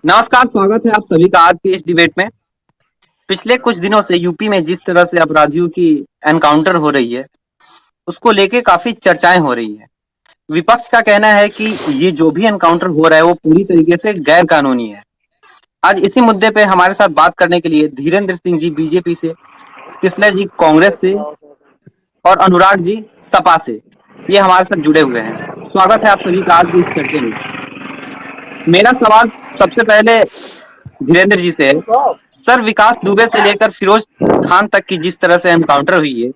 नमस्कार, स्वागत है आप सभी का आज के इस डिबेट में। पिछले कुछ दिनों से यूपी में जिस तरह से अपराधियों की एनकाउंटर हो रही है, उसको लेके काफी चर्चाएं हो रही है। विपक्ष का कहना है कि ये जो भी एनकाउंटर हो रहा है वो पूरी तरीके से गैर कानूनी है। आज इसी मुद्दे पे हमारे साथ बात करने के लिए धीरेन्द्र सिंह जी बीजेपी से, किसलय जी कांग्रेस से और अनुराग जी सपा से ये हमारे साथ जुड़े हुए हैं। स्वागत है आप सभी का आज की इस चर्चा में। मेरा सवाल सबसे पहले धीरेन्द्र जी से है। सर, विकास दुबे से लेकर फिरोज खान तक की जिस तरह से एनकाउंटर हुई है,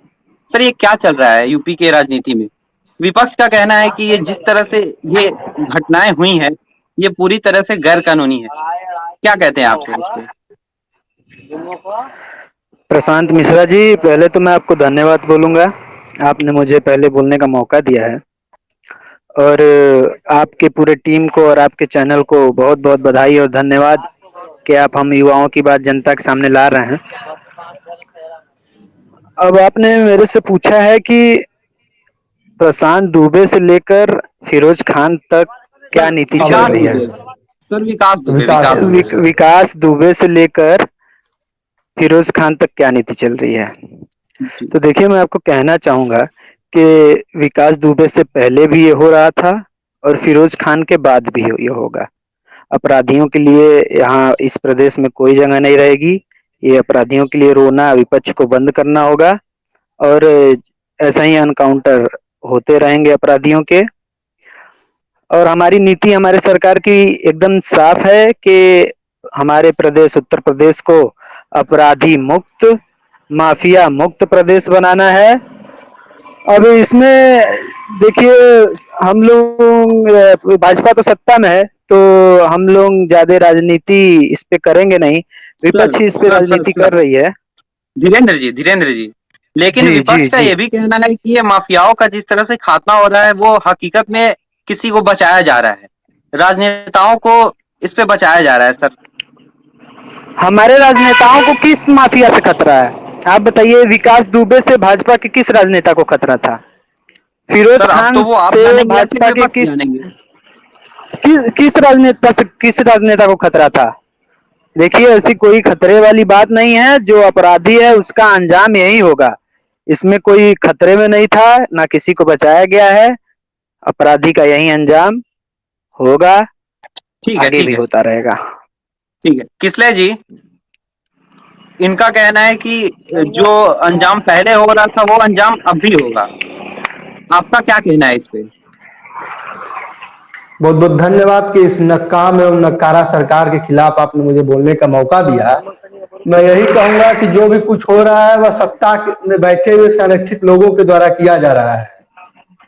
सर ये क्या चल रहा है यूपी के राजनीति में? विपक्ष का कहना है कि ये जिस तरह से ये घटनाएं हुई हैं, ये पूरी तरह से गैर कानूनी है। क्या कहते हैं आप सर इस पे? प्रशांत मिश्रा जी, पहले तो मैं आपको धन्यवाद बोलूंगा। आपने मुझे पहले बोलने का मौका दिया है और आपके पूरे टीम को और आपके चैनल को बहुत बहुत बधाई और धन्यवाद कि आप हम युवाओं की बात जनता के सामने ला रहे हैं। अब आपने मेरे से पूछा है कि प्रशांत दुबे से लेकर फिरोज खान तक क्या नीति चल विकास रही है। दुबे, सर विकास दुबे, विकास दुबे से लेकर फिरोज खान तक क्या नीति चल रही है। तो देखिए, मैं आपको कहना चाहूंगा कि विकास दुबे से पहले भी ये हो रहा था और फिरोज खान के बाद भी ये होगा। अपराधियों के लिए यहाँ इस प्रदेश में कोई जगह नहीं रहेगी। ये अपराधियों के लिए रोना, विपक्ष को बंद करना होगा और ऐसा ही एनकाउंटर होते रहेंगे अपराधियों के। और हमारी नीति, हमारे सरकार की एकदम साफ है कि हमारे प्रदेश उत्तर प्रदेश को अपराधी मुक्त, माफिया मुक्त प्रदेश बनाना है। अब इसमें देखिए, हम लोग भाजपा तो सत्ता में है, तो हम लोग ज्यादा राजनीति इस पे करेंगे नहीं। विपक्ष इस पे राजनीति कर रही है। धीरेन्द्र जी, लेकिन जी विपक्ष जी का जी ये भी कहना है कि ये माफियाओं का जिस तरह से खात्मा हो रहा है, वो हकीकत में किसी को बचाया जा रहा है, राजनेताओं को इस पे बचाया जा रहा है। सर, हमारे राजनेताओं को किस माफिया से खतरा है? आप बताइए, विकास दुबे से भाजपा के किस राजनेता को खतरा था? फिरोज सर अब खान तो वो आप से जानेंगे या फिर भाजपा के विपक्ष जानेंगे? किस राजनेता को खतरा था? देखिए, ऐसी कोई खतरे वाली बात नहीं है। जो अपराधी है उसका अंजाम यही होगा। इसमें कोई खतरे में नहीं था, ना किसी को बचाया गया है। अपराधी का यही अंजाम होगा, ठीक है, आगे भी होता रहेगा। ठीक है। किसलय जी, इनका कहना है कि जो अंजाम पहले हो रहा था वो अंजाम अब भी होगा। आपका क्या कहना है इस पे? बहुत बहुत धन्यवाद कि इस नकाम एवं नकारा सरकार के खिलाफ आपने मुझे बोलने का मौका दिया। मैं यही कहूंगा कि जो भी कुछ हो रहा है वह सत्ता में बैठे हुए संरक्षित लोगों के द्वारा किया जा रहा है।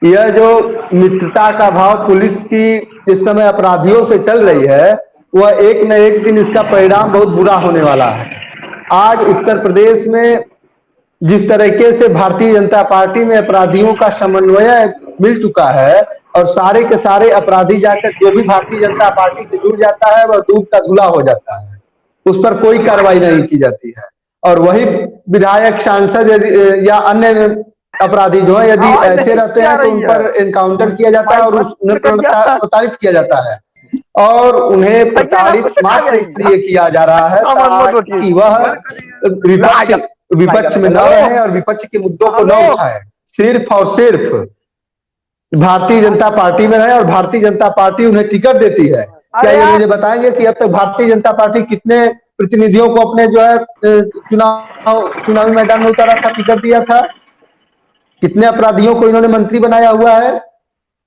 यह जो मित्रता का भाव पुलिस की इस समय अपराधियों से चल रही है, वह एक न एक दिन इसका परिणाम बहुत बुरा होने वाला है। आज उत्तर प्रदेश में जिस तरीके से भारतीय जनता पार्टी में अपराधियों का समन्वय मिल चुका है और सारे के सारे अपराधी जाकर जो भी भारतीय जनता पार्टी से जुड़ जाता है वह दूध का धुला हो जाता है, उस पर कोई कार्रवाई नहीं की जाती है। और वही विधायक, सांसद या अन्य अपराधी जो है, यदि ऐसे रहते हैं तो उन पर एनकाउंटर किया जाता है और उन्हें प्रताड़ित किया जाता है। और उन्हें प्रताड़ित मात्र इसलिए किया जा रहा है ताकि वह विपक्ष में न रहे और विपक्ष के मुद्दों को न उठाए, सिर्फ और सिर्फ भारतीय जनता पार्टी में रहे और भारतीय जनता पार्टी उन्हें टिकट देती है। क्या ये मुझे बताएंगे कि अब तक भारतीय जनता पार्टी कितने प्रतिनिधियों को अपने जो है चुनावी मैदान में उतारा था, टिकट दिया था? कितने अपराधियों को इन्होंने मंत्री बनाया हुआ है?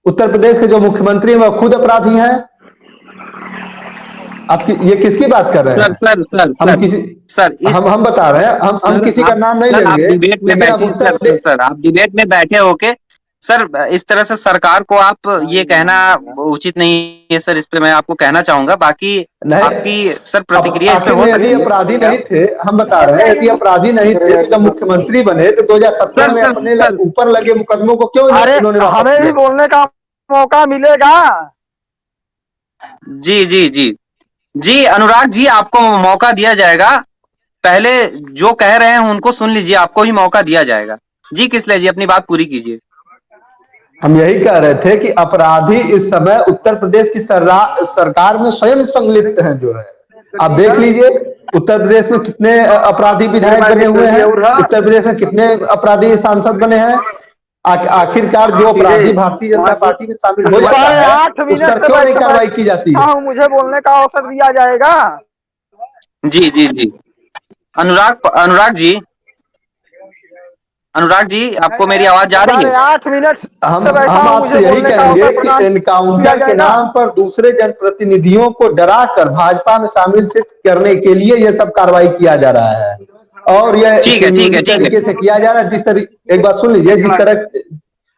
उत्तर प्रदेश के जो मुख्यमंत्री हैं वह खुद अपराधी हैं। आप ये किसकी बात कर रहे हैं? हम बता रहे हैं, हम किसी का नाम नहीं लेंगे। आप डिबेट में बैठे होके सर इस तरह से सरकार को आप ये कहना उचित नहीं है सर। इस पे मैं आपको कहना चाहूंगा, बाकी आपकी सर प्रतिक्रिया इस पे हो सकती है। यदि अपराधी नहीं थे, हम बता रहे हैं, यदि अपराधी नहीं थे तो जब मुख्यमंत्री बने तो 2017 में अपने ऊपर लगे मुकदमों को क्यों इन्होंने वापस किया? हमें भी बोलने का मौका मिलेगा। जी अनुराग जी, आपको मौका दिया जाएगा। पहले जो कह रहे हैं उनको सुन लीजिए, आपको ही मौका दिया जाएगा। जी किसलय जी, अपनी बात पूरी कीजिए। हम यही कह रहे थे कि अपराधी इस समय उत्तर प्रदेश की सरकार में स्वयं संलिप्त हैं जो है। आप देख लीजिए उत्तर प्रदेश में कितने अपराधी विधायक बने हुए हैं, उत्तर प्रदेश में कितने अपराधी सांसद बने हैं। आखिरकार जो अपराधी भारतीय जनता पार्टी में शामिल हो जाता है उस पर क्यों नहीं कार्रवाई की जाती है? मुझे बोलने का अवसर दिया जाएगा। जी जी जी अनुराग जी आपको मेरी आवाज जा रही है? 8 मिनट हम आपसे यही कहेंगे कि एनकाउंटर के नाम पर दूसरे जनप्रतिनिधियों को डराकर भाजपा में शामिल सिर्फ करने के लिए यह सब कार्रवाई किया जा रहा है और यह तरीके से किया जा रहा है। एक बात सुन लीजिए,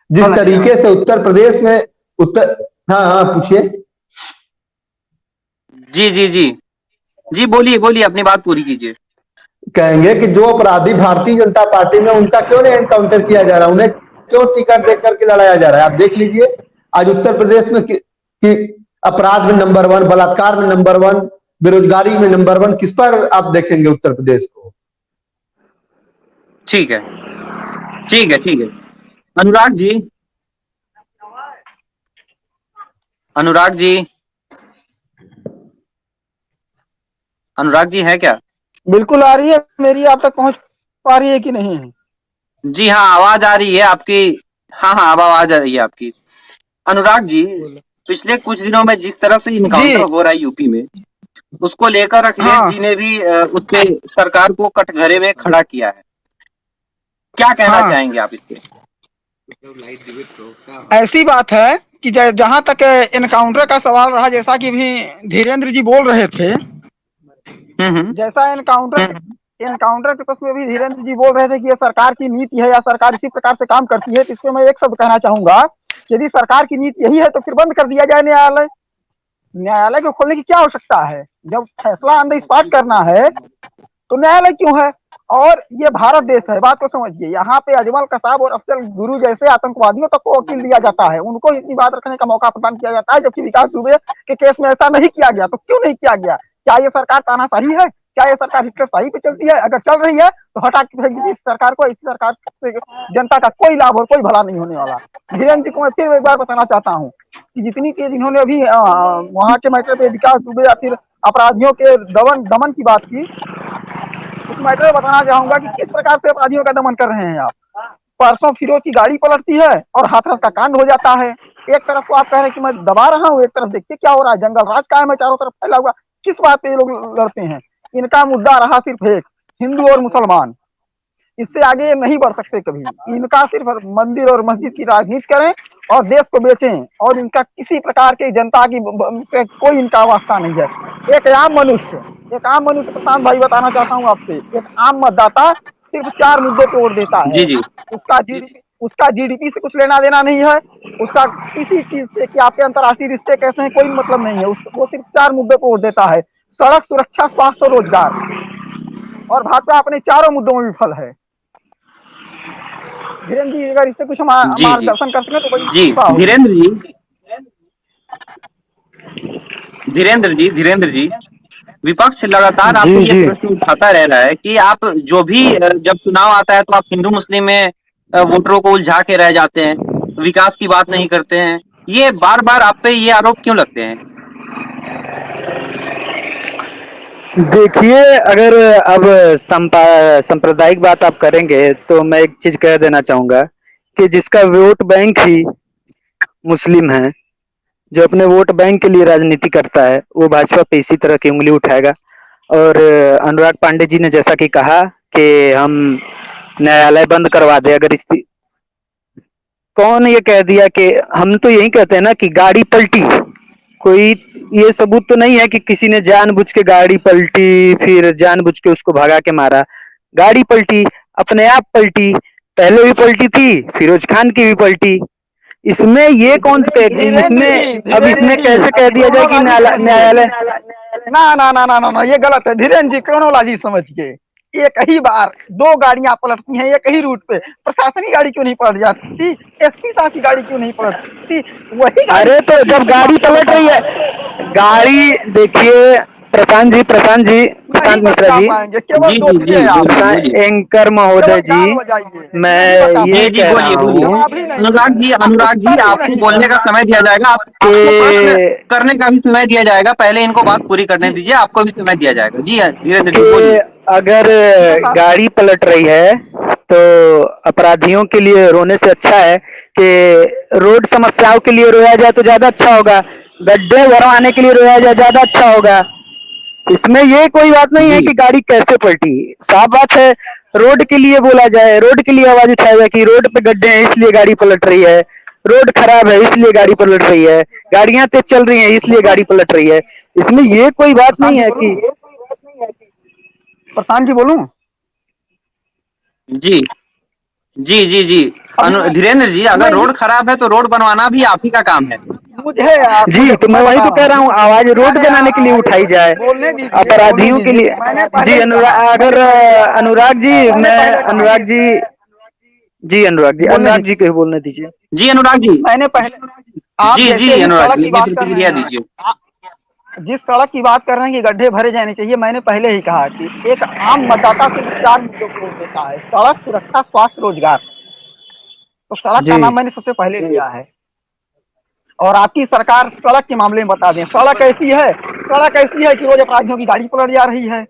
जिस तरीके से उत्तर प्रदेश में हाँ पूछिए। जी जी जी जी बोलिए अपनी बात पूरी कीजिए। कहेंगे कि जो अपराधी भारतीय जनता पार्टी में उनका क्यों नहीं एनकाउंटर किया जा रहा, उन्हें क्यों टिकट देकर के लड़ाया जा रहा है? आप देख लीजिए आज उत्तर प्रदेश में कि अपराध में नंबर 1, बलात्कार में नंबर 1, बेरोजगारी में नंबर 1, किस पर आप देखेंगे उत्तर प्रदेश को? ठीक है अनुराग जी है क्या? बिल्कुल आ रही है, मेरी आप तक पहुंच पा रही है कि नहीं? जी हाँ आवाज आ रही है आपकी। हाँ अब आवाज आ रही है आपकी। अनुराग जी पिछले कुछ दिनों में जिस तरह से इनकाउंटर हो रहा है यूपी में, उसको लेकर अखिलेश जी ने भी उसपे सरकार को कटघरे में खड़ा किया है। क्या कहना चाहेंगे आप इस पे? ऐसी बात है कि जहां तक एनकाउंटर का सवाल रहा, जैसा कि भी धीरेन्द्र जी बोल रहे थे, जैसा एनकाउंटर के पक्ष में भी धीरेन्द्र जी बोल रहे थे कि ये सरकार की नीति है या सरकार इसी प्रकार से काम करती है, तो इसमें मैं एक शब्द कहना चाहूंगा कि यदि सरकार की नीति यही है तो फिर बंद कर दिया जाए न्यायालय को खोलने की क्या आवश्यकता है? जब फैसला ऑन द स्पॉट करना है तो न्यायालय क्यों है? और ये भारत देश है, बात को समझिए। यहाँ पे अजमल कसाब और अफजल गुरु जैसे आतंकवादियों तक को वकील दिया जाता है, उनको इतनी बात रखने का मौका प्रदान किया जाता है, जबकि विकास दुबे के केस में ऐसा नहीं किया गया। तो क्यों नहीं किया गया? क्या ये सरकार तानाशाही है? क्या ये सरकार हिटलरशाही पे चलती है? अगर चल रही है तो हटा के फेंक दीजिए इस सरकार को। इस सरकार से जनता का कोई लाभ और कोई भला नहीं होने वाला। धीरेन्द्र जी को मैं फिर एक बार बताना चाहता हूँ कि जितनी तेज इन्होंने अभी वहां के मैटर पे विकास दुबे या फिर अपराधियों के दमन की बात की, उस मैटर में बताना चाहूंगा कि किस प्रकार से अपराधियों का दमन कर रहे हैं आप। परसों फिरोज की गाड़ी पलटती है और हाथरस का कांड हो जाता है। एक तरफ तो आप कह रहे हैं कि मैं दबा रहा हूँ, एक तरफ देखिए क्या हो रहा है, जंगल राज कायम है चारों तरफ फैला हुआ। किस बात पे ये लोग लड़ते हैं? इनका मुद्दा रहा सिर्फ एक, हिंदू और मुसलमान। इससे आगे नहीं बढ़ सकते कभी। इनका सिर्फ मंदिर और मस्जिद की राजनीति करें और देश को बेचें, और इनका किसी प्रकार के जनता की कोई इनका वास्ता नहीं है। एक आम मनुष्य प्रशांत भाई बताना चाहता हूँ आपसे, एक आम मतदाता सिर्फ 4 मुद्दे पे वोट देता है। जी उसका जीडीपी से कुछ लेना देना नहीं है, उसका किसी चीज से कि आपके अंतर्राष्ट्रीय रिश्ते कैसे हैं कोई मतलब नहीं है। वो सिर्फ 4 मुद्दे पे वोट देता है, सड़क, सुरक्षा, स्वास्थ्य और रोजगार। और भाजपा अपने चारों मुद्दों में विफल है। धीरेन्द्र जी अगर इससे कुछ मार्गदर्शन कर सके तो जी धीरेन्द्र जी विपक्ष लगातार आपको ये प्रश्न उठाता रह रहा है कि आप जो भी जब चुनाव आता है तो आप हिंदू मुस्लिम में वोटरों को उलझा के रह जाते हैं, विकास की बात नहीं करते हैं। ये बार बार आप पे ये आरोप क्यों लगते हैं? देखिए, अगर अब सांप्रदायिक बात आप करेंगे तो मैं एक चीज कह देना चाहूंगा कि जिसका वोट बैंक ही मुस्लिम है, जो अपने वोट बैंक के लिए राजनीति करता है, वो भाजपा पे इसी तरह की उंगली उठाएगा। और अनुराग पांडे जी ने जैसा कि कहा कि हम न्यायालय बंद करवा दे, अगर इस कौन ये कह दिया कि हम तो यही कहते हैं ना कि गाड़ी पलटी, कोई ये सबूत तो नहीं है कि किसी ने जानबूझ के गाड़ी पलटी फिर जानबूझ के उसको भगा के मारा। गाड़ी पलटी, अपने आप पलटी, पहले भी पलटी थी, फिरोज खान की भी पलटी। इसमें ये कौन से इसमें अब इसमें कैसे कह दिया जाए कि न्यायालय? ना, ये गलत है। धीरेन्द्र जी क्रोनोलॉजी समझिए। एक ही बार 2 गाड़ियां पलटती हैं एक ही रूट पे, प्रशासनिक गाड़ी क्यों नहीं पलट जाती? एसपी साहब की गाड़ी क्यों नहीं पलटती? वही अरे तो जब गाड़ी पलट रही है, गाड़ी देखिए प्रशांत जी, नहीं प्रशांत मिश्रा बता जी, पाएंगे, केवल जी, जी, दोषी जी, है आप, बोलिए, बोलिए। एंकर महोदय केवल गाल जी, बजाइए, नहीं मैं बता ये जी, जी, कह पाएंगे। रहा बोलिए, बोलिए। हूँ जवाब ही नहीं अनुराग है, जी, अनुराग जी, उत्तर ही आपको नहीं बोलने का है। समय दिया जाएगा। आपको प्रश्न कि करने का भी समय दिया जाएगा। पहले इनको बात पूरी करने दीजिए, आपको भी समय दिया जाएगा। जी, धीरेन्द्र जी, कि बोलिए। अगर मैं बात गाड़ी पलट रही है तो अपराधियों के लिए रोने से अच्छा है कि रोड समस्याओं के लिए रोया जाए तो ज्यादा अच्छा होगा, गड्ढे भरवाने के लिए रोया जाए ज्यादा अच्छा होगा। इसमें ये कोई बात नहीं है जी, कि गाड़ी कैसे पलटी, साफ बात है। रोड के लिए बोला जाए, रोड के लिए आवाज उठाया जाए कि रोड पे गड्ढे हैं इसलिए गाड़ी पलट रही है, रोड खराब है इसलिए गाड़ी पलट रही है, गाड़ियां तेज चल रही हैं इसलिए बोलूं, गाड़ी पलट रही है। इसमें ये कोई बात प्रशांत नहीं जी है बोलूं, कि प्रशांत जी बोलूं। जी, जी, जी, जी। अभी मैं धीरेन्द्र जी, अगर नहीं, रोड खराब है तो रोड बनवाना भी आप ही का काम है। जी, तो मैं मैं वही बता तो रहा कह हूँ, रहा हूँ, आवाज रोड मैंने बनाने के लिए उठाई जाए, बोलने दीजिए, बोलने अपराधियों के दीजिए। लिए। मैंने पहले जी ही कहा, अगर अनुराग जी, मैंने मैं पहले कहा, अनुराग जी, बोलने अनुराग जी दीजिए। को बोलने दीजिए। जी, अनुराग जी। मैंने पहले, आप जी, जैसे जी, जिस अनुराग सड़क जी, की अपनी बात कर रहे प्रतिक्रिया हैं, दीजिए। जिस सड़क की बात कर रहे हैं कि गड्ढे भरे जाने चाहिए, मैंने पहले ही कहा कि एक आम मतदाता सिर्फ 4 मुद्दों को वोट देता है: सड़क, सुरक्षा, स्वास्थ्य, रोजगार। तो सड़क का जी नाम मैंने सबसे पहले लिया है। और आपकी सरकार सड़क के मामले में बता दें, सड़क ऐसी है कि रोज अपराधियों की गाड़ी पलट जा रही है।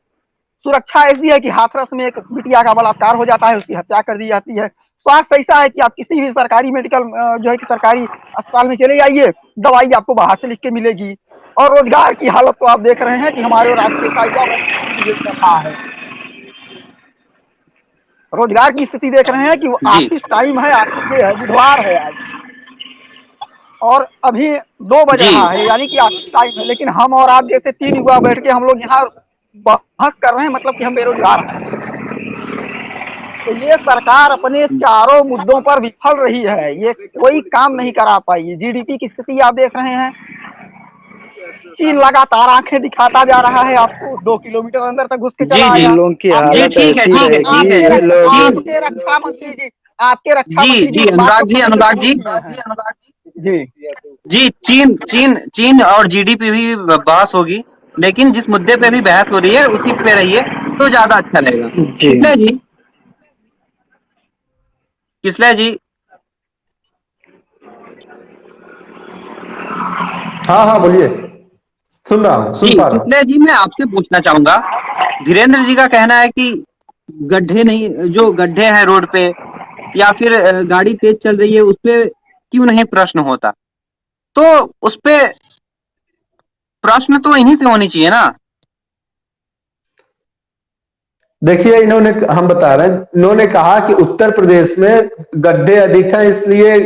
सुरक्षा ऐसी है कि हाथरस में एक बिटिया का बलात्कार हो जाता है, उसकी हत्या कर दी जाती है। स्वास्थ्य ऐसा है कि आप किसी भी सरकारी मेडिकल जो है कि सरकारी अस्पताल में चले जाइए, दवाई आपको बाहर से लिख के मिलेगी। और रोजगार की हालत तो आप देख रहे हैं कि हमारे राष्ट्रीय युवा बेच कर रहा है। रोजगार की स्थिति देख रहे हैं कि वो जी, आर्टिस्ट टाइम है, आर्टिस्ट डे है, बुधवार है आज, और अभी 2 बज जी, रहा है, यानी कि आर्टिस्ट टाइम है, लेकिन हम और आप जैसे 3 युवा बैठ के हम लोग यहाँ बहस कर रहे हैं, मतलब कि हम बेरोजगार हैं। तो ये सरकार अपने चारों मुद्दों पर विफल रही है, ये कोई काम नहीं करा पाई। जीडीपी की स्थिति आप देख रहे हैं, चीन लगातार आंखें दिखाता जा रहा है आपको, 2 किलोमीटर अंदर तक घुस के जी, चला जी। आया। इन लोगों की आपके जी, हालत ठीक है, ऐसी ठीक है, रहेगी, ठीक है। ये लोग। चीन आपके रक्षा जी, मंत्री जी जी, इस बात को अनुराग जी, समझने अनुराग से जी। भूल गए हैं। जी, जी, चीन चीन चीन और जीडीपी भी बहस होगी, लेकिन जिस मुद्दे पे भी बहस हो रही है उसी पे रहिए तो ज्यादा अच्छा रहेगा। जी किसले जी, हाँ हाँ बोलिए, सुन रहा हूँ, जी, सुन पा रहा हूँ। किसले जी, मैं आपसे पूछना चाहूंगा। धीरेन्द्र जी का कहना है कि गड्ढे नहीं, जो गड्ढे हैं रोड पे या फिर गाड़ी तेज चल रही है उस पे क्यों नहीं प्रश्न होता। तो उस पे प्रश्न तो इन्हीं से होनी चाहिए ना। देखिए, इन्होंने, हम बता रहे हैं, इन्होंने कहा कि उत्तर प्रदेश में गड्ढे अधिक हैं इसलिए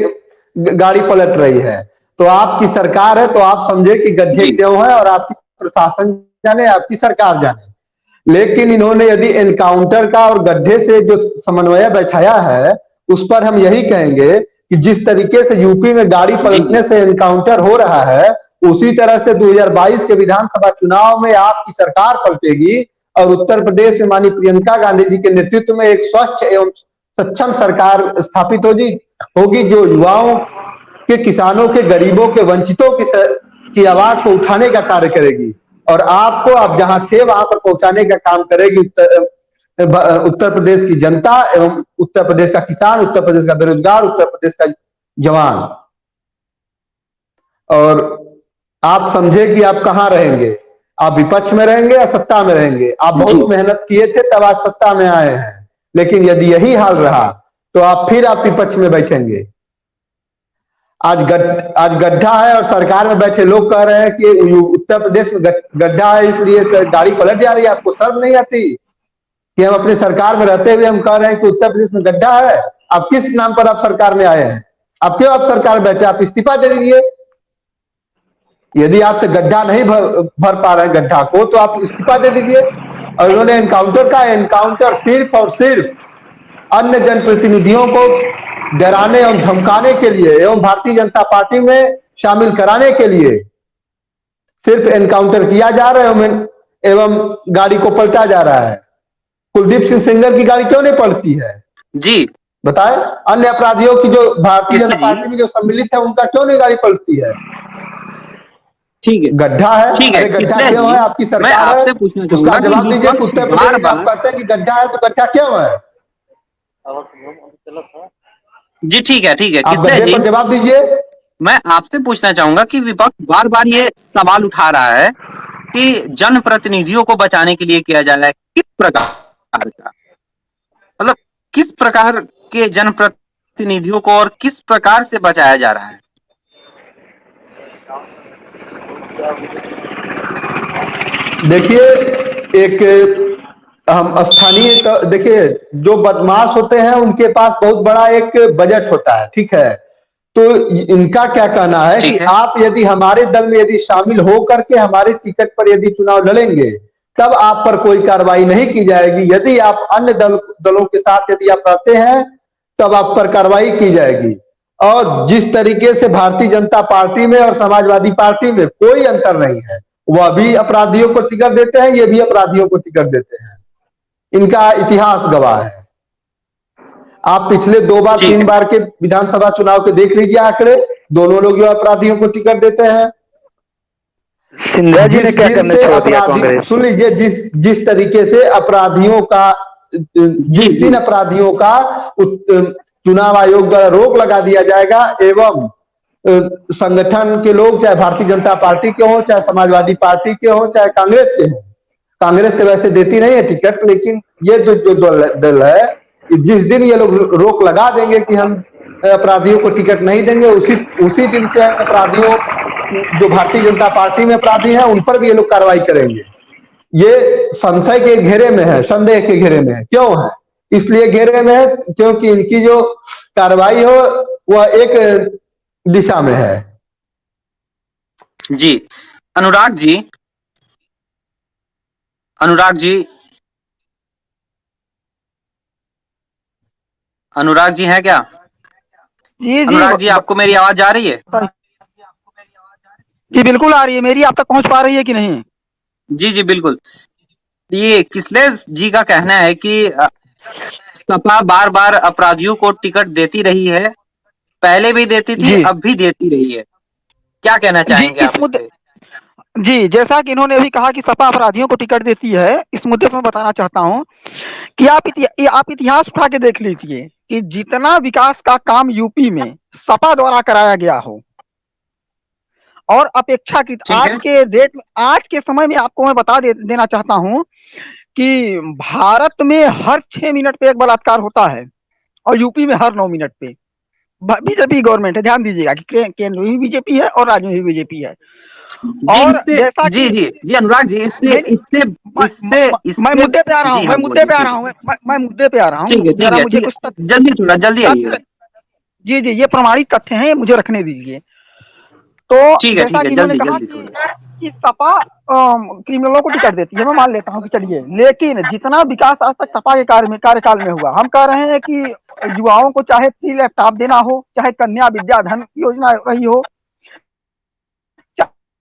गाड़ी पलट रही है। तो आपकी सरकार है तो आप समझे कि गड्ढे जी, क्यों है, और आपकी प्रशासन जाने, आपकी सरकार जाने। लेकिन इन्होंने यदि एनकाउंटर का और गड्ढे से जो समन्वय बैठाया है, उस पर हम यही कहेंगे कि जिस तरीके से यूपी में गाड़ी जी, पलटने से एनकाउंटर हो रहा है, उसी तरह से 2022 के विधानसभा चुनाव में आपकी सरकार पलटेगी और उत्तर प्रदेश में माननीय प्रियंका गांधी जी के नेतृत्व में एक स्वच्छ एवं सक्षम सरकार स्थापित होगी, जो युवाओं के, किसानों के, गरीबों के, वंचितों की आवाज को उठाने का कार्य करेगी और आपको आप जहां थे वहां पर पहुंचाने का काम करेगी। उत्तर प्रदेश की जनता एवं उत्तर प्रदेश का किसान, उत्तर प्रदेश का बेरोजगार, उत्तर प्रदेश का जवान। और आप समझे कि आप कहां रहेंगे, आप विपक्ष में रहेंगे या सत्ता में रहेंगे। आप जी, बहुत मेहनत किए थे तब आज सत्ता में आए हैं, लेकिन यदि यही हाल रहा तो आप विपक्ष में बैठेंगे। आज गड्ढा है और सरकार में बैठे लोग कह रहे हैं कि उत्तर प्रदेश में गड्ढा है इसलिए गाड़ी पलट जा रही है। आपको शर्म नहीं आती कि हम अपनी सरकार में रहते हुए हम कह रहे हैं कि उत्तर प्रदेश में गड्ढा है? आप किस नाम पर आप सरकार में आए हैं? आप क्यों आप सरकार में बैठे? आप इस्तीफा दे दीजिए। यदि आपसे गड्ढा नहीं भर पा रहे हैं गड्ढा को, तो आप इस्तीफा दे दीजिए। और उन्होंने एनकाउंटर सिर्फ और सिर्फ अन्य जनप्रतिनिधियों को डराने एवं धमकाने के लिए एवं भारतीय जनता पार्टी में शामिल कराने के लिए सिर्फ एनकाउंटर किया जा रहा है एवं गाड़ी को पलटा जा रहा है। कुलदीप सिंह सेंगर की गाड़ी क्यों नहीं पलटती है? जी, बताएं। अन्य अपराधियों की जो भारतीय किसले जनता जी, पार्टी में जो सम्मिलित है उनका क्यों नहीं गाड़ी पलटती है? ठीक है, गड्ढा है। ठीक है, अरे गड्ढा किसने क्यों जी? है? आपकी मैं सरकार है, आपसे पूछना उसका चाहूंगा कि जवाब दीजिए। विपक्ष उत्तर प्रदेश आप बार-बार कहते हैं कि गड्ढा है, तो गड्ढा क्यों है? जी, ठीक है, ठीक है, आप किसने गड्ढे जी? पर जवाब दीजिए। मैं आपसे पूछना चाहूंगा कि विपक्ष बार-बार ये सवाल उठा रहा है कि जनप्रतिनिधियों को बचाने के लिए किया जा रहा है। किस प्रकार का? मतलब किस प्रकार के जनप्रतिनिधियों को और किस प्रकार से बचाया जा रहा है? देखिए, एक हम स्थानीय देखिए, जो बदमाश होते हैं उनके पास बहुत बड़ा एक बजट होता है, ठीक है। तो इनका क्या कहना है कि ठीक है। आप यदि हमारे दल में यदि शामिल हो करके हमारे टिकट पर यदि चुनाव लड़ेंगे, तब आप पर कोई कार्रवाई नहीं की जाएगी। यदि आप अन्य दलों के साथ यदि आप रहते हैं, तब आप पर कार्रवाई की जाएगी। और जिस तरीके से भारतीय जनता पार्टी में और समाजवादी पार्टी में कोई अंतर नहीं है, वह भी अपराधियों को टिकट देते हैं, ये भी अपराधियों को टिकट देते हैं। इनका इतिहास गवाह है। आप पिछले 2 बार 3 बार के विधानसभा चुनाव के देख लीजिए आंकड़े, दोनों लोग जो अपराधियों को टिकट देते हैं। सिंधिया जी ने क्या करने छोड़ दिया अपराधी, कांग्रेस? सुन लीजिए, जिस तरीके से अपराधियों का, जिस दिन अपराधियों का चुनाव आयोग द्वारा रोक लगा दिया जाएगा एवं संगठन के लोग, चाहे भारतीय जनता पार्टी के हो, चाहे समाजवादी पार्टी के हो, चाहे कांग्रेस के हो, कांग्रेस तो वैसे देती नहीं है टिकट, लेकिन ये जो दल है, जिस दिन ये लोग रोक लगा देंगे कि हम अपराधियों को टिकट नहीं देंगे, उसी दिन से अपराधियों, जो भारतीय जनता पार्टी में अपराधी हैं, उन पर भी ये लोग कार्रवाई करेंगे। ये संशय के घेरे में है, संदेह के घेरे में है। क्यों है? इसलिए घेरे में है क्योंकि इनकी जो कार्रवाई हो वह एक दिशा में है। जी, अनुराग जी, अनुराग जी, अनुराग जी हैं क्या? जी अनुराग जी, आपको मेरी आवाज आ रही है? जी बिल्कुल आ रही है। मेरी आप तक पहुंच पा रही है कि नहीं? जी, जी, बिल्कुल। ये किसलेस जी का कहना है कि सपा बार-बार अपराधियों को टिकट देती रही है, पहले भी देती थी, जी अब भी देती रही है। क्या कहना जी, चाहेंगे आप इस इस मुद्दे पे? जी, जैसा कि इन्होंने अभी कहा कि सपा अपराधियों को टिकट देती है, इस मुद्दे पर मैं बताना चाहता हूं कि आप इतिहास उठा के देख लीजिए कि जितना विकास का काम यूपी में सपा द्वारा कराया गया हो, और अपेक्षाकृत ठीक है। आज के समय में आपको मैं देना चाहता हूं कि भारत में हर 6 मिनट पे एक बलात्कार होता है और यूपी में हर 9 मिनट पे। बीजेपी गवर्नमेंट है, ध्यान दीजिएगा कि केंद्र में भी बीजेपी है और राज्य में भी बीजेपी है। जी, और इससे जैसा जी, कि जी, जी, अनुराग जी, इससे नहीं, इससे इससे मैं इससे मुद्दे पे आ रहा हूँ, जी हाँ, बोलिए, ठीक है। मैं मुद्दे पे आ रहा हूँ। ठीक जरा है, मुझे ठीक कुछ है। जल्दी थोड़ा जल्दी आइएगा। तथ्य, जी, ये प्रमाणित तथ्य हैं, ये मुझे रखने दीजिए। तो ठीक जैसा है, कि इन्होंने जल्दी, कहा जल्दी थोड़ा। कि सपा क्रिमिनलों को टिकट देती है, मैं मान लेता हूँ कि चलिए, लेकिन जितना विकास आज तक सपा के कार्यकाल में हुआ, हम कह रहे हैं कि युवाओं को चाहे फ्री लैपटॉप देना हो, चाहे कन्या विद्याधन योजना रही हो,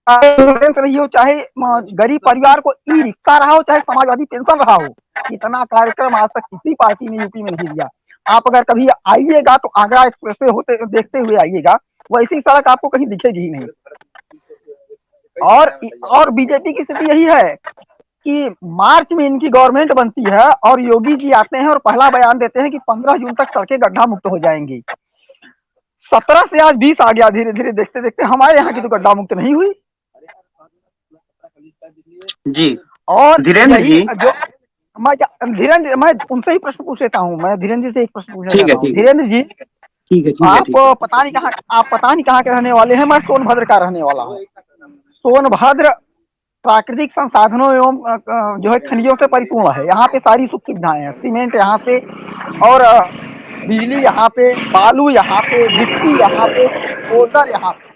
इंश्योरेंस रही हो, चाहे गरीब परिवार को ई रिक्शा रहा हो, चाहे समाजवादी पेंशन रहा हो, इतना कार्यक्रम आज तक किसी पार्टी ने यूपी में नहीं दिया। आप अगर कभी आइएगा तो आगरा एक्सप्रेस वे होते देखते हुए आइएगा, वैसी सड़क आपको कहीं दिखेगी ही नहीं। और बीजेपी की स्थिति यही है कि मार्च में इनकी गवर्नमेंट बनती है और योगी जी आते हैं और पहला बयान देते हैं कि 15 जून तक सड़कें गड्ढा मुक्त हो जाएंगी। 17 से आज 20 आ गया, धीरे धीरे देखते देखते हमारे यहाँ की तो गड्ढा मुक्त नहीं हुई। जी, और धीरेन्द्र यही जी, जो मैं उनसे ही प्रश्न पूछ लेता हूँ। मैं धीरेन्द्र जी से एक प्रश्न पूछना ठीक है, चाहता हूँ। ठीक है, धीरेन्द्र जी, ठीक है, ठीक है, आप ठीक है। पता नहीं कहाँ के रहने वाले हैं। मैं सोनभद्र का रहने वाला हूँ। सोनभद्र प्राकृतिक संसाधनों एवं जो है खनिजों से परिपूर्ण है। यहाँ पे सारी सुख सुविधाएं हैं, सीमेंट यहाँ पे, और बिजली यहाँ पे, बालू यहाँ पे, गिट्टी यहाँ पे, ओजर यहाँ पे।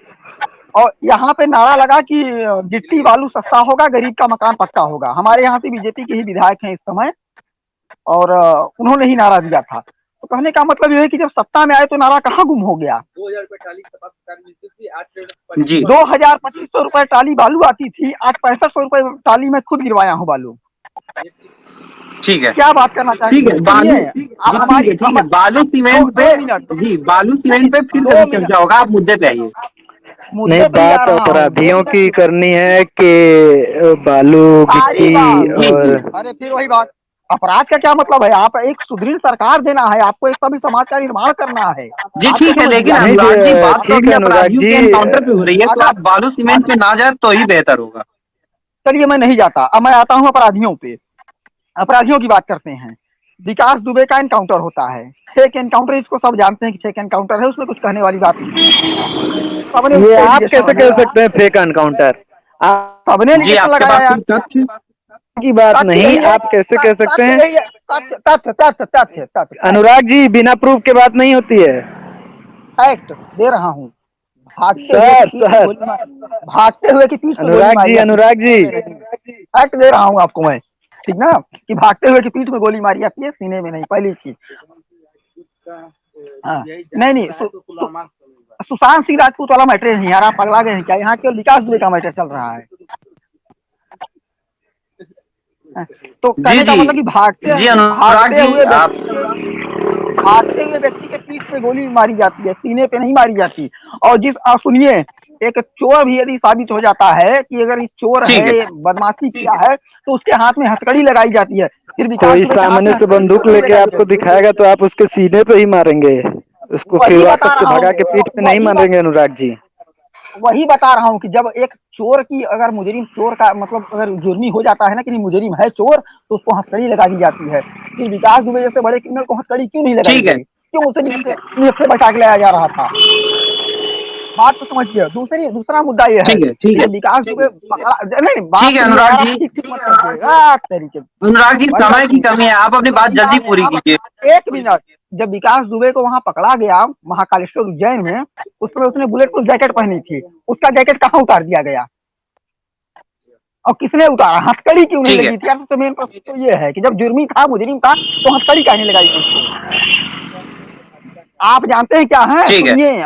और यहाँ पे नारा लगा कि गिट्टी बालू सस्ता होगा, गरीब का मकान पक्का होगा। हमारे यहाँ से बीजेपी के ही विधायक हैं इस समय, और उन्होंने ही नारा दिया था। तो कहने का मतलब ये है कि जब सत्ता में आए तो नारा कहाँ गुम हो गया। 2,000-2,500 रुपए टाली बालू आती थी, आज 6500 रुपए टाली में खुद गिरवाया हूँ बालू। ठीक है, क्या बात करना ठीक चाहेंगे? है। बालू जी, ठीक है, बालू सीमेंट पे, जी, बालू सीमेंट पे फिर कभी चर्चा होगा। आप मुद्दे पे आइए। नहीं, मुद्दे पे ही आ बात रहा हूँ। अपराधियों की करनी है कि बालू सारी बात, गिट्टी और अरे फिर वही बात, अपराध का क्या मतलब है? आप एक सुदृढ़ सरकार देना है, आपको एक सभी समाज का निर्माण करना है। जी आपको ठीक है, लेकिन समझिए नहीं अनुराग जी बात तो ठीक अभी है अनुराग अपराधियों जी, के एनकाउंटर पे हो रही है, तो अगर आप बालू सीमेंट पे ना जाए तो ही बेहतर होगा। चलिए मैं नहीं जाता, अब मैं आता हूँ अपराधियों पे। अपराधियों की बात करते हैं। विकास दुबे का एनकाउंटर होता है, फेक एनकाउंटर, इसको सब जानते हैं कि फेक एनकाउंटर है, उसमें कुछ कहने वाली बात नहीं है। सबने ये उसको आप एलिगेशन कैसे कह लगाया, सकते हैं फेक एनकाउंटर? सबने जी एलिगेशन आपके लगाया पास यार। कोई तथ्य? की बात तथ्य नहीं, यही है, आप कैसे कह सकते तथ्य हैं? यही है, तथ्य तथ्य तथ्य तथ्य तथ्य फैक्ट, अनुराग जी, बिना प्रूफ के बात नहीं होती है। फैक्ट दे रहा हूँ। भागते हुए की सर पीठ में सर गोली मार, भागते हुए की पीठ में गोली मारी है, अनुराग जी, सीने में नहीं। फैक्ट दे रहा हूँ आपको मैं, ठीक ना, कि भागते हुए की पीठ में गोली मारी जाती है, सीने में नहीं, पहली चीज। हाँ, नहीं नहीं, सुशांत सिंह राजपूत वाला मैटर नहीं यार, आप पगला गए हैं क्या? यहाँ केवल विकास दुबे का मैटर चल रहा है। तो जी कहने का जी मतलब कि जी अनुराग जी आप भागते हुए व्यक्ति के पीठ पे गोली मारी जाती है, सीने पे नहीं मारी जाती। और सुनिए, एक चोर भी यदि साबित हो जाता है कि अगर ये चोर ठीक है, है, बदमाशी किया है, तो उसके हाथ में हथकड़ी लगाई जाती है। फिर विकास कोई दुबे के हाथ में सामने से हथकड़ी क्यों बंदूक नहीं लेके लगाई आपको गई? दिखाएगा तो आप उसके सीने पे ही मारेंगे, उसको फिर वही बता वापस से रहा भगा हूँ, के पीठ पे नहीं मारेंगे अनुराग जी। वही बता रहा हूँ कि जब एक चोर की, अगर मुजरिम चोर का मतलब अगर जुर्मी हो जाता है ना कि मुजरिम है चोर, तो उसको हथकड़ी लगा दी जाती है। फिर विकास दुबे जैसे बड़े क्रिमिनल को हथकड़ी क्यों नहीं लगाई ठीक है, गई? क्यों उसे नीचे से बचा के लाया जा रहा था? बात तो समझिए। दूसरा मुद्दा ये है ठीक है, ठीक कि है, जब विकास दुबे पकड़ा, नहीं बात ठीक है सुनिए अनुराग यार, आप जी। ठीक ठीक मत कीजिएगा तरीके से। अनुराग जी भाई बात समय की सुनिए, कमी है, आप अपनी बात जल्दी पूरी कीजिए। एक मिनट, जब विकास दुबे को वहां पकड़ा गया महाकालेश्वर उज्जैन में, उस समय उसने बुलेट प्रूफ जैकेट पहनी थी, उसका जैकेट कहाँ उतार दिया गया और किसने उतारा? हथकड़ी क्यों नहीं ठीक है, लगी थी यार? तो मेन प्रश्न तो ये है कि जब जुर्मी था, मुजरिम था, तो हथकड़ी काहे नहीं लगाई गई? आप जानते हैं क्या है? ठीक है, सुनिए, ठीक है,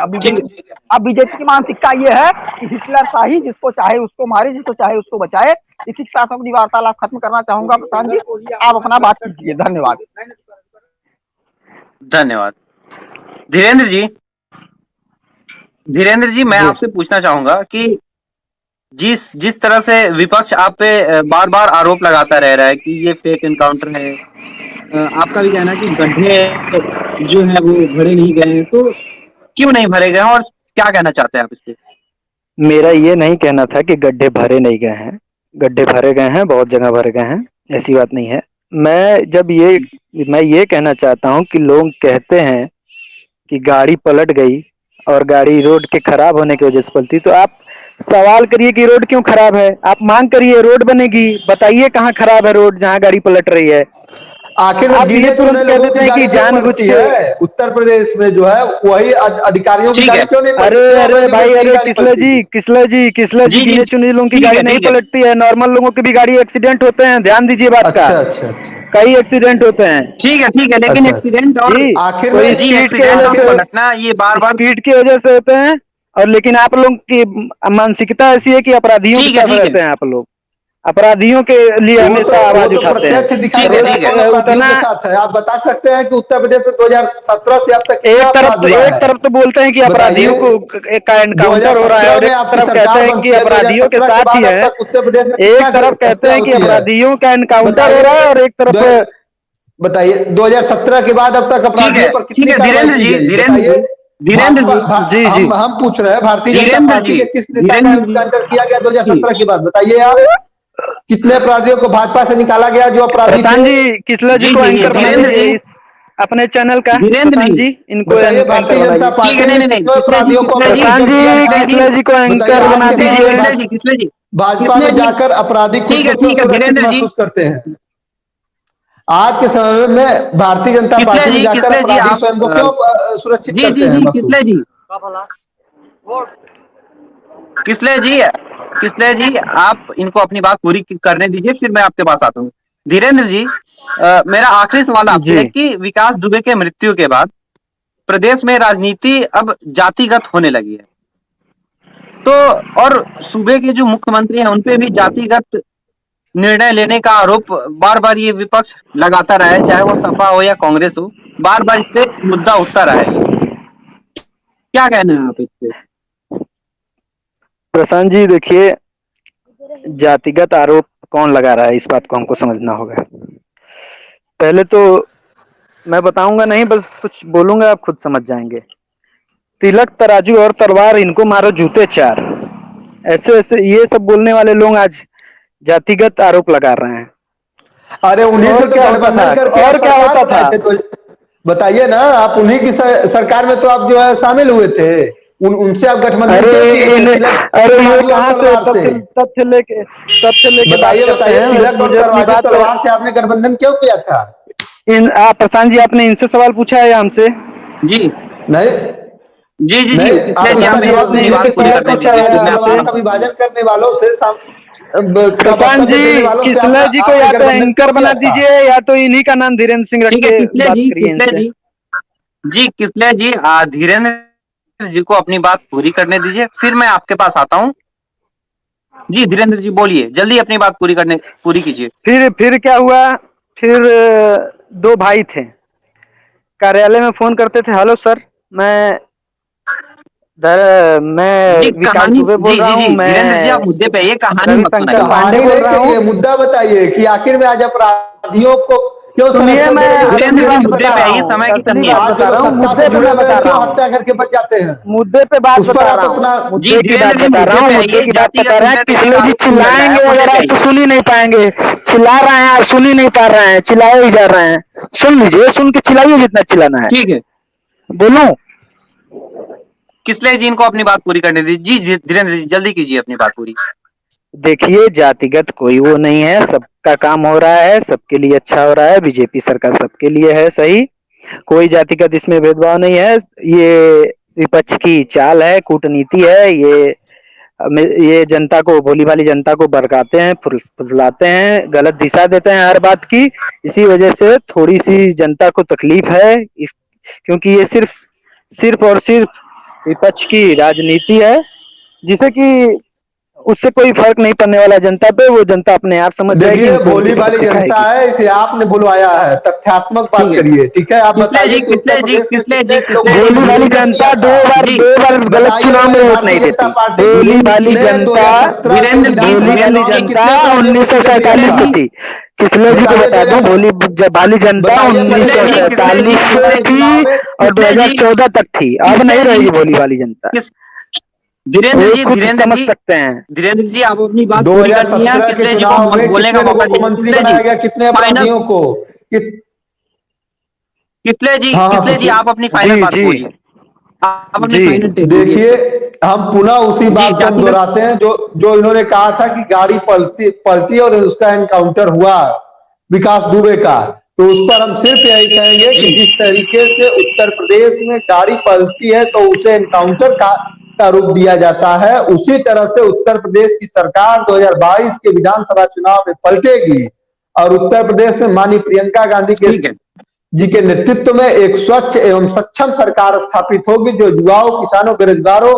अब बीजेपी की मानसिकता ये है कि हिटलर शाही, जिसको चाहे उसको मारे, जिसको चाहे उसको बचाए। इसी के साथ अपनी वार्तालाप खत्म करना चाहूंगा। प्रशांत जी, आप अपना बात कीजिए, धन्यवाद। धन्यवाद। धीरेन्द्र जी, धीरेन्द्र जी, मैं जी आपसे पूछना चाहूंगा कि जिस जिस तरह से विपक्ष आप पे बार बार आरोप लगाता रह रहा है कि ये फेक एनकाउंटर है, आपका भी कहना है कि गड्ढे जो है वो भरे नहीं गए हैं, तो क्यों नहीं भरे गए हैं और क्या कहना चाहते हैं आप इस पे? मेरा ये नहीं कहना था कि गड्ढे भरे नहीं गए हैं, गड्ढे भरे गए हैं, बहुत जगह भरे गए हैं, ऐसी बात नहीं है। मैं ये कहना चाहता हूँ कि लोग कहते हैं कि गाड़ी पलट गई और गाड़ी रोड के खराब होने की वजह से पलटी, तो आप सवाल करिए कि रोड क्यों खराब है, आप मांग करिए रोड बनेगी, बताइए कहाँ खराब है रोड जहाँ गाड़ी पलट रही है। आखिर में आप ये गिने तुरंत चुने कह लोगों देते की हैं कि गाड़ी क्यों जानबूझ पलटती के। है? उत्तर प्रदेश में जो है वही अधिकारियों की ठीक गाड़ी है, क्यों नहीं अरे पलटती? क्यों अरे अवैध भाई, व्यक्ति की अरे गाड़ी पलटेगी? किसला जी, जी जी, गिने चुने लोगों की गाड़ी नहीं ठीक है, पलटती है, नॉर्मल लोगों की भी गाड़ी एक्सीडेंट होते हैं, ध्यान दीजिए बात का। अच्छा अच्छा अच्छा कई एक्सीडेंट होते हैं ठीक है, लेकिन अच्छा एक्सीडेंट अच्छा। और जी, आखिर कोई में जी स्पीड के एक्सीडेंट वजह और आखिर पलटना ये बार से बार स्पीड की वजह से होते हैं। और लेकिन आप लोग की मानसिकता ऐसी है कि अपराधियों की तरफ ठीक है, रहते हैं, आप लोग अपराधियों के लिए हमेशा वो आवाज तो उठाते हैं। प्रत्यक्ष दिखाई ठीक दे है, रहा है ठीक है, कौन अपराधियों उतना के साथ है। आप बता सकते हैं कि उत्तर प्रदेश में 2017 से अब तक कितना अपराध हुआ एक है? तरफ तो बोलते हैं कि अपराधियों बताइए। को का एनकाउंटर हो रहा है 2017 और में एक आपकी तरफ कहते सरकार हैं कि बनती है, अपराधियों के 2017 के साथ ही बाद अब है। तक उत्तर प्रदेश में एक कितना तरफ कहते हत्या हैं कि होती है? अपराधियों का एनकाउंटर हो बताइए। रहा है और एक तरफ दो- बताइए 2017 के बाद अब तक अपराधियों पर ठीक कितनी है, कार्रवाई की गई? बताइए। धीरेन्द्र जी, जी जी हम पूछ रहे हैं भारतीय जनता धीरेन्द्र पार्टी जी, के किस नेता का धीरेन्द्र एनकाउंटर जी, किया गया 2017 के बाद? बताइए आप। कितने अपराधियों को भाजपा से निकाला गया जो अपराधी थे? प्रशांत जी, किसला जी को एंकर बना धीरेन्द्र दीजिए जी, इस अपने चैनल का। धीरेन्द्र प्रशांत जी, जी, इनको बताइए एंकर भारतीय जनता बनाइए। ठीक है, पार्टी ने नहीं, कितने अपराधियों को अपने प्रशांत अंडर किया था? जी, किसला जी को बताइए एंकर आज बना के समय में दीजिए। किसले जी, भाजपा किसले में जी, जाकर अपराधी खुद को क्यों ठीक है, सुरक्षित धीरेन्द्र जी, महसूस करते हैं? आज के समय में भारतीय जनता पार्टी में जाकर किसले जी अपराधी आप स्वयं को क्यों सुरक्षित करते हैं जी, महसूस? किसले जी, किसले जी, आप इनको अपनी बात पूरी करने दीजिए, फिर मैं आपके पास आता हूँ। धीरेन्द्र जी, मेरा आखिरी सवाल आपसे जी है कि विकास दुबे के मृत्यु के बाद प्रदेश में राजनीति अब जातिगत होने लगी है, तो और सूबे के जो मुख्यमंत्री हैं उन पे भी जातिगत निर्णय लेने का आरोप बार बार ये विपक्ष लगाता रहा है, चाहे वो सपा हो या कांग्रेस हो, बार बार इस पे मुद्दा उठता रहा है। ये क्या कहना है आप इस पे? प्रशांत जी देखिए, जातिगत आरोप कौन लगा रहा है इस बात को हमको समझना होगा। पहले तो मैं बताऊंगा नहीं, बस कुछ बोलूंगा, आप खुद समझ जाएंगे। तिलक तराजू और तलवार, इनको मारो जूते चार, ऐसे ऐसे ये सब बोलने वाले लोग आज जातिगत आरोप लगा रहे हैं। अरे उन्हीं से और तो क्या होता गठबंधन था, करके आप और क्या सरकार होता बनाए था? थे, तो बताइए ना, आप उन्हीं की सरकार में तो आप जो है शामिल हुए थे। उनसे आप गठबंधन अरे क्यों किए थे? इन तिलक अरे ये तराजू और कहाँ से तलवार से तथ्य लेके बात बताइए, करते बताइए, हैं? तिलक और मुझे अपनी तराजू बात, तलवार से आपने गठबंधन क्यों किया था? प्रशांत जी आपने इनसे सवाल पूछा है या हमसे? जी नहीं, जी जी जी, नहीं, किसले आप जी इसका हमें जवाब अपनी दीजिए बात कि पूरी तिलक करने और दीजिए, फिर मैं आपसे तलवार का सवाल विभाजन करने वालों से का प्रशांत वक्तव्य देने जी, वालों से किसले जी को आपने या तो गठबंधन क्यों एंकर किया बना था? दीजिए, या तो इन्हीं का नाम धीरेन्द्र सिंह रख ठीक है के किसले बात जी, करिए इनसे। किसले जी धीरेन्द्र जी को अपनी बात पूरी करने दीजिए, फिर मैं आपके पास आता हूँ। जी धीरेन्द्र जी बोलिए, जल्दी अपनी बात पूरी कीजिए। फिर क्या हुआ? फिर दो भाई थे, कार्यालय में फोन करते थे, हेलो सर, मैं जी विकास कहानी, दुबे बोल जी रहा जी हूँ, जी धीरेन्द्र जी, आप मैं मुद्दे पे आइए, कहानी मत रविशंकर सुनाइए। पांडे कहानी बोल नहीं रहा हूँ। कहिए, मुद्दा बताइए कि आखिर में आज अपराधियों को क्यों सुनिए, संरक्षण दे मैं रहे, जो असली धीरेन्द्र जी बात प्रतिनिधि मुद्दे बता पे रहा सत्ता, आइए, हूँ, समय की असली कमी है। बात आज जो बता लोग रहा हूँ, सत्ता से मुद्दे पे जुड़े मैं हुए बता हैं रहा क्यों हूँ, हत्या करके बच जाते हैं? मुद्दे पे बात उस पर बता आप रहा हूँ, अपना जी मुद्दे की बात धीरेन्द्र जी बता रहा मुद्दे हूँ, पे मुद्दे आइए, की बात बता जातिगत रहे हैं। इंटरनेट किसले का जी आरोप क्यों लग रहा है, चिल्लाएंगे, मुद्दे अगर पे आप तो आइए। सुन ही नहीं पाएंगे। चिल्ला रहे हैं, आप सुन ही नहीं पा रहे हैं, चिल्लाए ही जा रहे हैं। सुन लीजिए, सुन के चिल्लाइए जितना चिल्लाना है। ठीक है, बोलूं? किसले जी इनको अपनी बात पूरी करने दीजिए। जी धीरेन्द्र जी जल्दी कीजिए अपनी बात पूरी। देखिए, जातिगत कोई वो नहीं है, सबका काम हो रहा है, सबके लिए अच्छा हो रहा है, बीजेपी सरकार सबके लिए है, सही, कोई जातिगत इसमें भेदभाव नहीं है। ये विपक्ष की चाल है, कूटनीति है, ये जनता को, भोली भाली जनता को भड़काते हैं, फुसलाते हैं, गलत दिशा देते हैं हर बात की। इसी वजह से थोड़ी सी जनता को तकलीफ है, क्योंकि ये सिर्फ सिर्फ और सिर्फ विपक्ष की राजनीति है, जिसे कि उससे कोई फर्क नहीं पड़ने वाला जनता पे। वो जनता अपने आप समझ जाएगी, देखिए, इनको उनकी भोली सबक भाली जनता सिखाएगी। है, इसे आपने बुलवाया है, तथ्यात्मक बात ठीक है, करिए, ठीक है? आप किसले बताइए जी, कि उत्तर प्रदेश में कितने लोगों को भोली भाली नोमिनेटेड किया जनता था? जी दो बार गलत बताइए, चुनाव में पहले वोट नहीं भारतीय जनता देती। पार्टी भोली भाली ने जनता 2017 के धीरेन्द्र जी, विधानसभा भोली धीरेन्द्र चुनाव जी, में जनता कितने अपराधियों को टिकट दिया किसले 1947 था? से थी। किसले जी को बताइए, बता दूं, भाली जनता बताइए पहले किसले 1947 जी, से किसले जी, थी और किसले जी, 2014 तक थी। अब किसले नहीं जी, रहेगी भोली भाली जनता। किस धीरेन्द्र वो जी, खुद धीरेन्द्र समझ जी, सकते हैं। धीरेन्द्र जी, आप अपनी बात पूरी कर ली है। 2017 के किसले जी को चुनाव में बोलने का कितने मौका लोगों को दीजिए। मंत्री किसले जी बनाया गया, कितने फाइनल, अपराधियों को? हाँ, हाँ, किसले जी पूछिए। आप अपनी फाइनल जी बात जी बोलिए। आप अपनी जी फाइनल टेक दीजिए इस देखिए, पर। हम पुनः उसी जी बात को हम जातिगत, दोहराते हैं, जो जो इन्होंने कहा था कि गाड़ी पलटी पलटी और उसका एनकाउंटर हुआ विकास दुबे का। तो उस पर हम सिर्फ यही कहेंगे कि जी जिस तरीके से उत्तर प्रदेश में गाड़ी पलटती है तो उसे एनकाउंटर का रूप दिया जाता है, उसी तरह से उत्तर प्रदेश की सरकार 2022 के विधानसभा चुनाव में पलटेगी और उत्तर प्रदेश में माननीय प्रियंका गांधी के ठीक है, जी के नेतृत्व में एक स्वच्छ एवं सक्षम सरकार स्थापित होगी, जो युवाओं, किसानों, बेरोजगारों,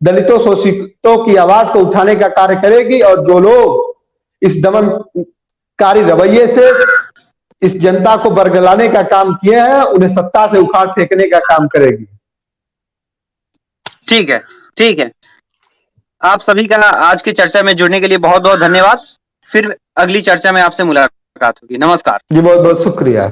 दलितों, शोषितों की आवाज को उठाने का कार्य करेगी। और जो लोग इस दमनकारी रवैये से इस जनता को बरगलाने का काम किए हैं, उन्हें सत्ता से उखाड़ फेंकने का काम करेगी। ठीक है, ठीक है। आप सभी का आज की चर्चा में जुड़ने के लिए बहुत बहुत धन्यवाद। फिर अगली चर्चा में आपसे मुलाकात होगी। नमस्कार। जी बहुत बहुत शुक्रिया।